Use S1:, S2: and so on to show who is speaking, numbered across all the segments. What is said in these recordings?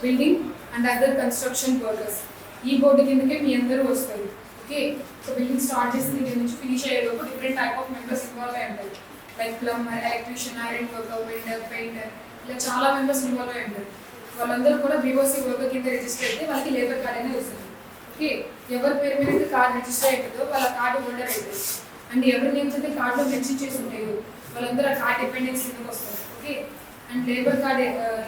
S1: Building and other construction workers. ఈ board కిందకే మీ అందరూ వస్తారు. ఓకే, సో బిల్డింగ్ స్టార్ట్ చేసిన దగ్గర నుంచి ఫినిష్ అయ్యేలోపు different type of members involve అయి ఉంటారు. Like plumber, electrician, iron worker, welder, painter, ఇలా చాలా మెంబర్స్ ఇన్వాల్వ్ అయి ఉంటారు. వాళ్ళందరూ కూడా బీఓసీ వర్కర్ కింద రిజిస్టర్ అయితే వాళ్ళకి లేబర్ కార్డ్ అనేది వస్తుంది. ఓకే, ఎవరి పేరు మీద అయితే కార్డ్ రిజిస్టర్ అవుతుందో వాళ్ళ కార్డు హోల్డర్ అవుతుంది. అండ్ ఎవరి నేమ్స్ అయితే కార్డులో మెన్షన్ చేసి ఉంటాయో వాళ్ళందరూ ఆ కార్డ్ డిపెండెన్స్ కిందకి వస్తారు. ఓకే, అండ్ లేబర్ కార్డ్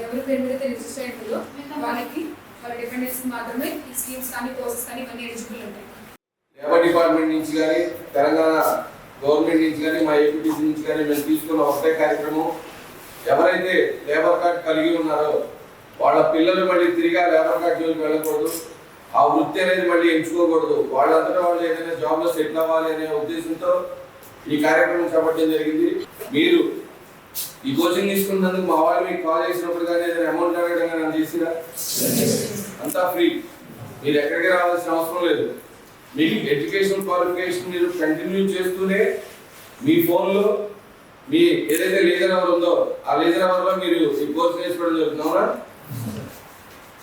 S1: ఎవరి పేరు మీద అయితే రిజిస్టర్ అవుతుందో వాళ్ళకి వాళ్ళ డిపెండెన్స్ మాత్రమే ఈ స్కీమ్స్ కానీ కోర్సెస్ కానీ ఇవన్నీ ఎలిజిబుల్ ఉంటాయి.
S2: లేబర్ డిపార్ట్మెంట్ నుంచి కానీ తెలంగాణ గవర్నమెంట్ నుంచి కానీ మా ఏపీటీసీ నుంచి కానీ మేము తీసుకున్న ఒకటే కార్యక్రమం, ఎవరైతే లేబర్ కార్డ్ కలిగి ఉన్నారో వాళ్ళ పిల్లలు మళ్ళీ తిరిగి లేబర్ కార్డ్ జోలికి వెళ్ళకూడదు, ఆ వృత్తి అనేది మళ్ళీ ఎంచుకోకూడదు, వాళ్ళంతటా వాళ్ళు ఏదైనా జాబ్లో సెటిల్ అవ్వాలి అనే ఉద్దేశంతో ఈ కార్యక్రమం చేపట్టడం జరిగింది. మీరు ఈ కోచింగ్ తీసుకున్నందుకు మా వాళ్ళు మీకు కాల్ చేసినప్పుడు కానీ ఏదైనా అమౌంట్ అడగడం కానీ చేసిరా? అంతా ఫ్రీ, మీరు ఎక్కడికి రావాల్సిన అవసరం లేదు. మీకు ఎడ్యుకేషన్ క్వాలిఫికేషన్ మీరు కంటిన్యూ చేస్తూనే మీ ఫోన్లో మీ ఏదైతే లేజర్ అవర్ ఉందో ఆ లేజర్ అవర్లో మీరు ఈ కోర్స్ నేర్చుకోవడం జరుగుతుందా?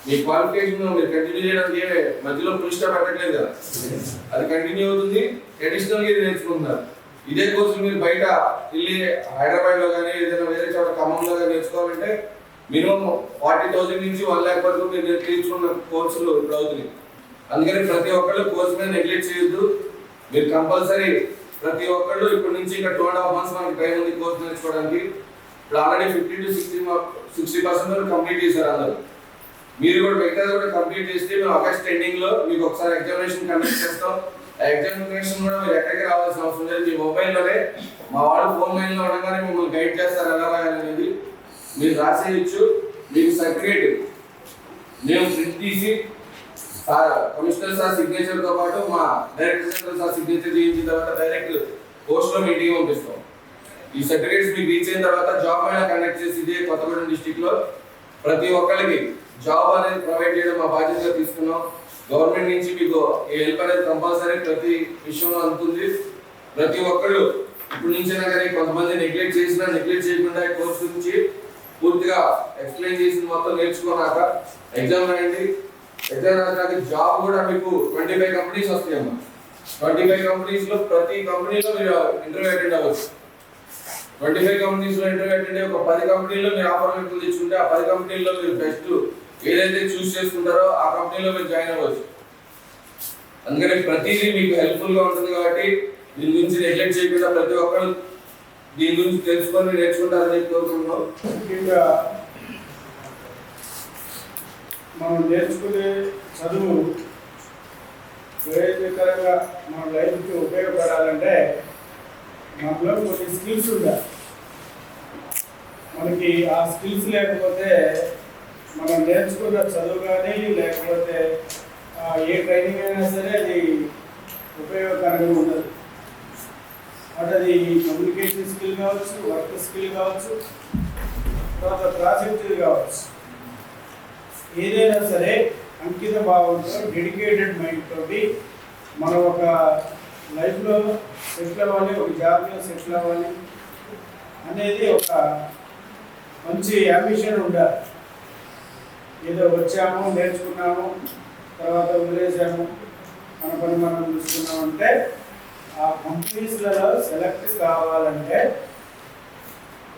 S2: మీ క్వాలిఫికేషన్ మీరు కంటిన్యూ చేయడానికి మధ్యలో ఫుల్ స్టాప్ పెట్టట్లేదు కదా, అది కంటిన్యూ అవుతుంది. అడిషనల్గా ఇది నేర్చుకుంటున్నారు. ఇదే కోర్సు మీరు బయట వెళ్ళి హైదరాబాద్లో కానీ ఏదైనా వేరే చోట ఖమ్మంలో కానీ నేర్చుకోవాలంటే మినిమం 40,000 నుంచి 1 lakh వరకు మీరు నేర్చుకున్న కోర్సులు ఇప్పుడు అవుతున్నాయి. అందుకని ప్రతి ఒక్కళ్ళు కోర్సు మీద నెగ్లెక్ట్ చేయొద్దు. మీరు కంపల్సరీ ప్రతి ఒక్కళ్ళు ఇప్పటి నుంచి ఇంకా 2.5 months మనకి టైం ఉంది కోర్సు నేర్చుకోవడానికి. ఇప్పుడు ఆల్రెడీ 50 to 60% కంప్లీట్ చేశారు అందరూ. మీరు కూడా మిగతా కూడా కంప్లీట్ చేస్తే మేము ఆగస్ట్ ఎండింగ్లో మీకు ఒకసారి ఎగ్జామినేషన్ కండక్ట్ చేస్తాం. ఆ ఎగ్జామినేషన్ కూడా మీరు ఎక్కడికి రావాల్సిన అవసరం లేదు. మీ మొబైల్లోనే మా వాళ్ళు ఫోన్ లైన్లో ఉండగానే మిమ్మల్ని గైడ్ చేస్తారు ఎలా రాయాలనేది. మీరు రాసేయచ్చు. మీకు సర్టిఫికేట్ మేము ప్రింట్ తీసి కమిషనర్ సార్ సిగ్నేచర్తో పాటు మా డైరెక్టర్ జనరల్ సార్ సిగ్నేచర్ చేయించిన తర్వాత డైరెక్ట్ పోస్ట్లో మీ ఇంటికి పంపిస్తాం. ఈ సర్టిఫికేట్స్ మీకు రీచ్ అయిన తర్వాత జాబ్ మేళా కండక్ట్ చేసి ఇదే కొత్తగూడెం డిస్టిక్లో ప్రతి ఒక్కరికి జాబ్ అనేది ప్రొవైడ్ చేయడం మా బాధ్యతగా తీసుకున్నాం. గవర్నమెంట్ నుంచి మీకు ఈ హెల్ప్ అనేది కంపల్సరీ ప్రతి విషయంలో అందుతుంది. ప్రతి ఒక్కరు ఇప్పుడు నుంచైనా కానీ కొంతమంది నెగ్లెక్ట్ చేయకుండా ఈ కోర్స్ గురించి పూర్తిగా ఎక్స్ప్లెయిన్ చేసిన మొత్తం నేర్చుకున్నాక ఎగ్జామ్ రాయండి. ఎగ్జామ్ రాసినాక జాబ్ కూడా మీకు 25 కంపెనీస్ వస్తాయమ్మా. 25 కంపెనీస్లో ప్రతి కంపెనీలో మీరు ఇంటర్వ్యూ అటెండ్ అవ్వచ్చు. 25 కంపెనీస్లో ఇంటర్వ్యూ అటెండ్ అయ్యి ఒక 10 కంపెనీలో మీరు ఆఫర్ లెటర్లు తెచ్చుకుంటే ఆ 10 కంపెనీల్లో మీరు బెస్ట్ ఏదైతే చూస్ చేసుకుంటారో ఆ కంపెనీలో మీరు జాయిన్ అవ్వచ్చు. అందుకని ప్రతిదీ మీకు హెల్ప్ఫుల్గా ఉంటుంది కాబట్టి దీని గురించి నెగ్లెక్ట్ చేయకుండా ప్రతి ఒక్కరు దీని గురించి తెలుసుకొని నేర్చుకుంటారని చెప్పి కోరుకుంటున్నాం.
S3: ముఖ్యంగా మనం నేర్చుకునే చదువు ప్రయోజనకరంగా మన లైఫ్కి ఉపయోగపడాలంటే మనలో కొన్ని స్కిల్స్ ఉండాలి. మనకి ఆ స్కిల్స్ లేకపోతే మనం నేర్చుకున్న చదువు కానీ లేకపోతే ఏ ట్రైనింగ్ అయినా సరే అది ఉపయోగకరంగా ఉండదు. అంటే అది కమ్యూనికేషన్ స్కిల్ కావచ్చు, వర్క్ స్కిల్ కావచ్చు, తర్వాత ప్రాజెక్ట్ కావచ్చు. ఏదైనా సరే అంకిత భావంతో డెడికేటెడ్ మైండ్ తోటి మనం ఒక లైఫ్లో సెటిల్ అవ్వాలి, ఒక జాబ్లో సెటిల్ అవ్వాలి అనేది ఒక మంచి అంబిషన్ ఉండాలి. ఏదో వచ్చాము, నేర్చుకున్నాము, తర్వాత వదిలేసాము, మన పని మనం చూసుకున్నాము అంటే ఆ కంపెనీస్లలో సెలెక్ట్ కావాలంటే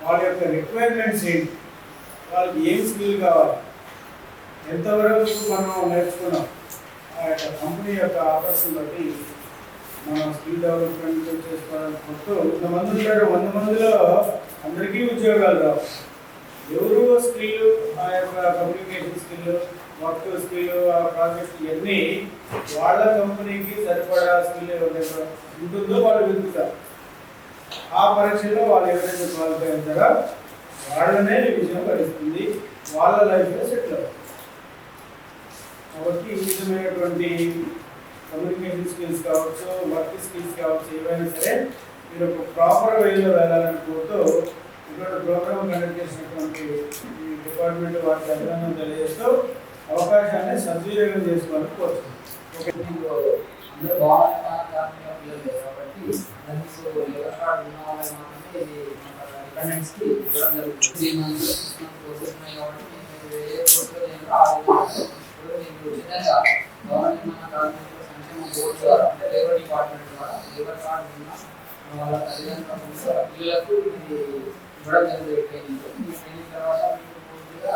S3: వాళ్ళ యొక్క రిక్వైర్మెంట్స్ ఏంటి, వాళ్ళకి ఏం స్కిల్ కావాలి, ఎంతవరకు మనం నేర్చుకున్నాం, ఆ యొక్క కంపెనీ యొక్క ఆఫర్స్ని బట్టి మనం స్కిల్ డెవలప్మెంట్ చేసుకోవాలనుకుంటూ 100 మంది ఉంటారు. 100 మందిలో అందరికీ ఉద్యోగాలు రావు. ఎవరు స్కిల్, ఆ యొక్క కమ్యూనికేషన్ స్కిల్, వర్క్ స్కిల్, ఆ ప్రాజెక్ట్ ఇవన్నీ వాళ్ళ కంపెనీకి సరిపడా స్కిల్ ఎవరైతే ఉంటుందో వాళ్ళు వెతుకుతారు. ఆ పరీక్షలో వాళ్ళు ఎవరైతే క్వాలిఫై అవుతారో వాళ్ళనే విజయం పడుతుంది, వాళ్ళ లైఫ్లో సెటిల్ అవుతుంది. కాబట్టి ఈ విధమైనటువంటి కమ్యూనికేషన్ స్కిల్స్ కావచ్చు, వర్క్ స్కిల్స్ కావచ్చు, ఏవైనా సరే మీరు ఒక ప్రాపర్ వేలో వెళ్ళాలని కోరుతూ ఇక్కడ ప్రోగ్రామ్ కండక్ట్ చేసినటువంటి ఈ డిపార్ట్మెంట్ వారికి అభినందన తెలియజేస్తూ అవకాశాన్ని సద్వినియోగం చేసుకోవాలని కోరుతున్నాను.
S4: కాబట్టి అటెండెన్స్కి ఇవ్వడం జరుగుతుంది. 3 months 6 months కోర్సెస్ ఉన్నాయి కాబట్టి మీరు ఏ కోర్సులో ఇప్పుడు మీకు చిన్నగా గవర్నమెంట్ మన కార్మికుల సంక్షేమ బోర్డు ద్వారా అంటే లేబర్ డిపార్ట్మెంట్ ద్వారా లేబర్ కార్డు ఉన్న వాళ్ళ తల్లిదండ్రుల పిల్లలకు ఇది ఇవ్వడం జరుగుతుంది. ట్రైనింగ్ తర్వాత మీకు పూర్తిగా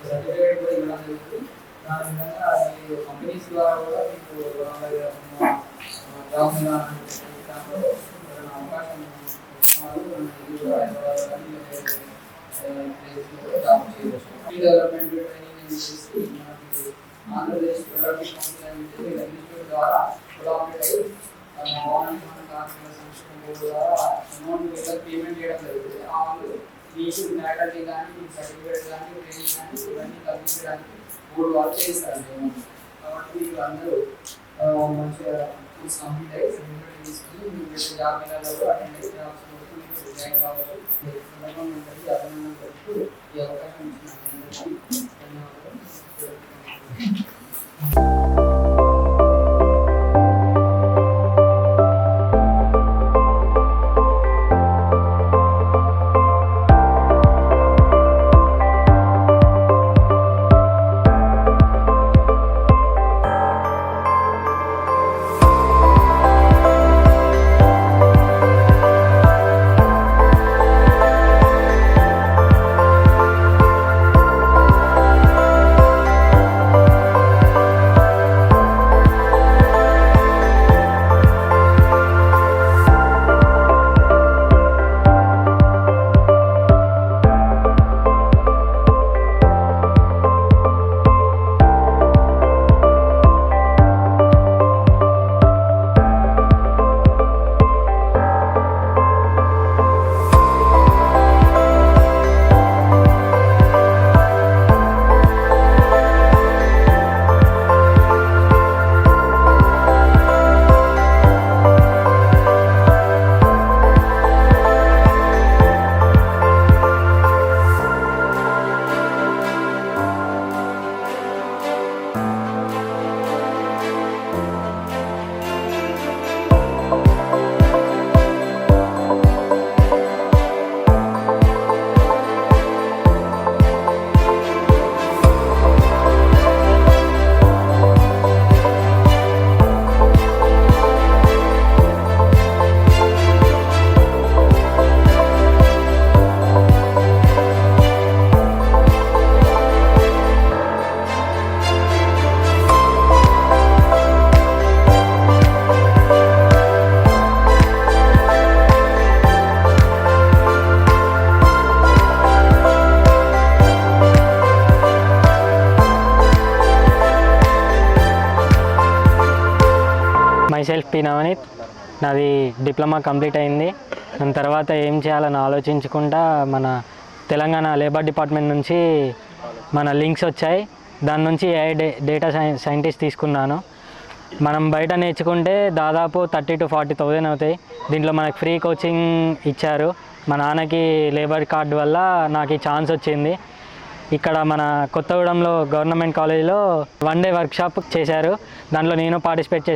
S4: సర్టిఫికేట్ కూడా ఇవ్వడం జరుగుతుంది. దాని విధంగా మీరు కంపెనీస్ ద్వారా కూడా మీకు జాబ్ అవకాశం డెవలప్మెంట్ ట్రైనింగ్ చేసి ఆంధ్రప్రదేశ్ ప్రొడక్టివ్ కౌన్సిల్ ఇన్స్టిట్యూట్ ద్వారా కొలాబరేట్ అయ్యి గవర్నమెంట్ మన కార్మికుల సంక్షేమ బోర్డు ద్వారా అమౌంట్ వీళ్ళకి పేమెంట్ చేయడం జరుగుతుంది. వాళ్ళు మీకు ఫ్యాకల్టీ కానీ మీకు సర్టిఫికేట్ కానీ ట్రైనింగ్ కానీ ఇవన్నీ కల్పించడానికి బోర్డు వాళ్ళు చేస్తారు. కాబట్టి మీరు అందరూ మంచిగా కోర్స్ కంప్లీట్ అయ్యి సర్టిఫికేట్ తీసుకుని మీరు జాబ్ మేళాలో అటెండ్ అయ్యి జాబ్స్ మీకు జాయిన్ కావచ్చు. అభినందనలు చెప్తూ ఈ అవకాశం ఇచ్చిన ధన్యవాదాలు.
S5: Myself P Navneet. నాది డిప్లొమా కంప్లీట్ అయింది. దాని తర్వాత ఏం చేయాలని ఆలోచించకుండా మన తెలంగాణ లేబర్ డిపార్ట్మెంట్ నుంచి మన లింక్స్ వచ్చాయి. దాని నుంచి ఏఐ డేటా సైంటిస్ట్ తీసుకున్నాను. మనం బయట నేర్చుకుంటే దాదాపు 30,000 to 40,000 అవుతాయి. దీంట్లో మనకు ఫ్రీ కోచింగ్ ఇచ్చారు. మా నాన్నకి లేబర్ కార్డు వల్ల నాకు ఈ ఛాన్స్ వచ్చింది. ఇక్కడ మన కొత్తగూడెంలో గవర్నమెంట్ కాలేజ్లో 1 day వర్క్షాప్ చేశారు. దాంట్లో నేను పార్టిసిపేట్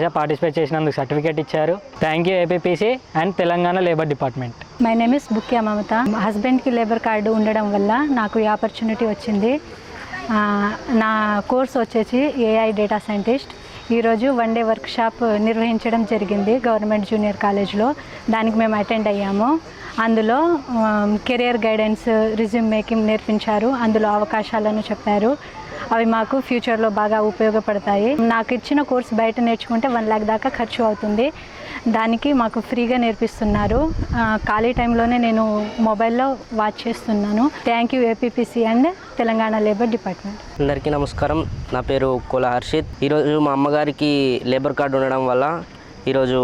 S5: చేసినందుకు సర్టిఫికేట్ ఇచ్చారు. Thank you APPC and Telangana labour department.
S6: My name is Bukya Mamata. హస్బెండ్కి లేబర్ కార్డు ఉండడం వల్ల నాకు ఈ ఆపర్చునిటీ వచ్చింది. నా కోర్స్ వచ్చేసి ఏఐ డేటా సైంటిస్ట్. ఈరోజు 1 day వర్క్షాప్ నిర్వహించడం జరిగింది గవర్నమెంట్ జూనియర్ కాలేజ్లో. దానికి మేము అటెండ్ అయ్యాము. అందులో కెరియర్ గైడెన్స్, రిజ్యూమ్ మేకింగ్ నేర్పించారు. అందులో అవకాశాలను చెప్పారు. అవి మాకు ఫ్యూచర్లో బాగా ఉపయోగపడతాయి. నాకు ఇచ్చిన కోర్స్ బయట నేర్చుకుంటే 1 lakh దాకా ఖర్చు అవుతుంది. దానికి మాకు ఫ్రీగా నేర్పిస్తున్నారు. ఖాళీ టైంలోనే నేను మొబైల్లో వాచ్ చేస్తున్నాను. Thank you APPC and Telangana labour department.
S7: అందరికీ నమస్కారం. నా పేరు కోల హర్షిత్. ఈరోజు మా అమ్మగారికి లేబర్ కార్డు ఉండడం వల్ల ఈరోజు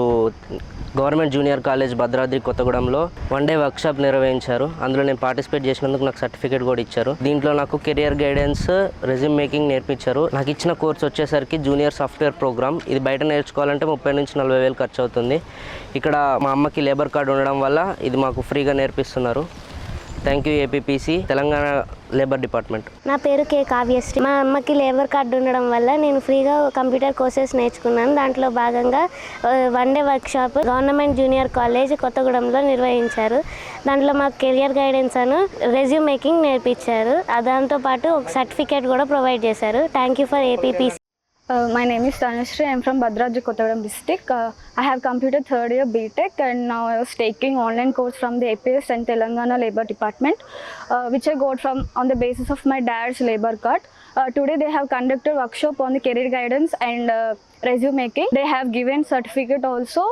S7: గవర్నమెంట్ జూనియర్ కాలేజ్ భద్రాద్రి కొత్తగూడెంలో 1 day వర్క్షాప్ నిర్వహించారు. అందులో నేను పార్టిసిపేట్ చేసినందుకు నాకు సర్టిఫికేట్ కూడా ఇచ్చారు. దీంట్లో నాకు కెరియర్ గైడెన్స్, రెజ్యూమ్ మేకింగ్ నేర్పించారు. నాకు ఇచ్చిన కోర్స్ వచ్చేసరికి జూనియర్ సాఫ్ట్వేర్ ప్రోగ్రామ్. ఇది బయట నేర్చుకోవాలంటే 30,000 నుంచి 40,000 ఖర్చు అవుతుంది. ఇక్కడ మా అమ్మకి లేబర్ కార్డు ఉండడం వల్ల ఇది మాకు ఫ్రీగా నేర్పిస్తున్నారు. Thank you APPC Telangana labour department.
S8: నా పేరు కే కావ్యశ్రీ. మా అమ్మకి లేబర్ కార్డు ఉండడం వల్ల నేను ఫ్రీగా కంప్యూటర్ కోర్సెస్ నేర్చుకున్నాను. దాంట్లో భాగంగా one day workshop government junior college కొత్తగూడెంలో నిర్వహించారు. దాంట్లో మాకు కెరియర్ గైడెన్స్ అని రెజ్యూమ్ మేకింగ్ నేర్పించారు. దాంతోపాటు ఒక సర్టిఫికేట్ కూడా ప్రొవైడ్ చేశారు. Thank you for APPC.
S9: My name is Tanushree. I am from Bhadradri, Kottagudem district. I have completed third year BTech and now I was taking online course from the APS and Telangana Labour Department, which I got from on the basis of my dad's labour card. Today they have conducted workshop on the career guidance and resume making. They have given certificate also.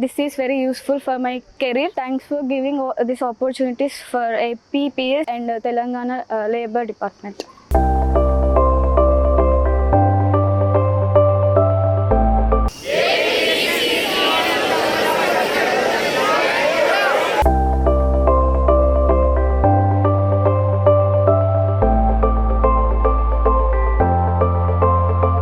S9: This is very useful for my career. Thanks for giving these opportunities for APPS and Telangana Labour Department.